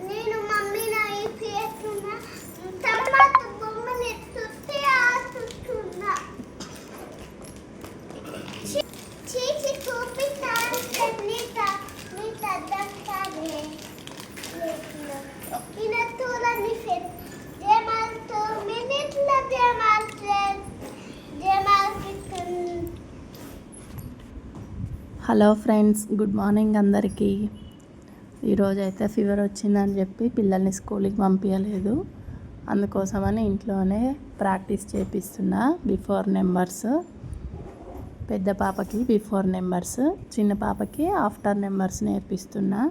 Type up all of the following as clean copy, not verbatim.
నేను మమ్మీ నా ఈ పేరున తర్వాత బొమ్మని ఎత్తుతే ఆడుతున్నా చీచి చూపిస్తాను నీ తగ్గనే ఇన తూలని ఫెట్ జమాల్తో మినిట్ల జమాల్ హలో ఫ్రెండ్స్, గుడ్ మార్నింగ్ అందరికీ. ఈరోజు అయితే ఫీవర్ వచ్చిందని చెప్పి పిల్లల్ని స్కూల్కి పంపించలేదు. అందుకోసమని ఇంట్లోనే ప్రాక్టీస్ చేపిస్తున్నా. బిఫోర్ నెంబర్స్, పెద్ద పాపకి బిఫోర్ నెంబర్స్, చిన్న పాపకి ఆఫ్టర్ నెంబర్స్ నేర్పిస్తున్నా.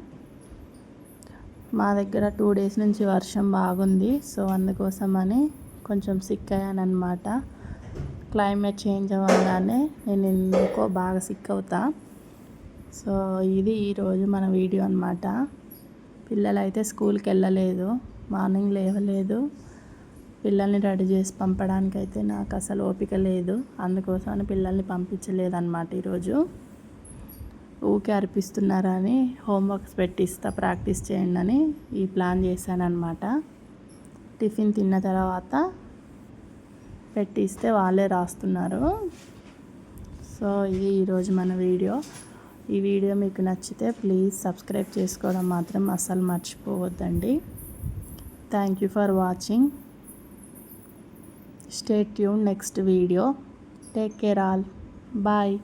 మా దగ్గర 2 days నుంచి వర్షం బాగుంది. సో అందుకోసమని కొంచెం సిక్ అయ్యానమాట. క్లైమేట్ చేంజ్ అవ్వగానే నేను ఎందుకో బాగా సిక్ అవుతా. సో ఇది ఈరోజు మన వీడియో అన్నమాట. పిల్లలు అయితే స్కూల్కి వెళ్ళలేదు, మార్నింగ్ లేవలేదు. పిల్లల్ని రెడీ చేసి పంపడానికి అయితే నాకు అసలు ఓపిక లేదు. అందుకోసమని పిల్లల్ని పంపించలేదన్నమాట. ఈరోజు ఊకే అర్పిస్తున్నారని హోంవర్క్స్ పెట్టిస్తా, ప్రాక్టీస్ చేయండి అని ఈ ప్లాన్ చేశానన్నమాట. టిఫిన్ తిన్న తర్వాత పెట్టిస్తే వాళ్ళే రాస్తున్నారు. సో ఇది ఈరోజు మన వీడియో. ఈ వీడియో మీకు నచ్చితే ప్లీజ్ సబ్స్క్రైబ్ చేసుకోవడం మాత్రం అస్సలు మర్చిపోవద్దండి. Thank you for watching. Stay tune next video. Take care all. Bye.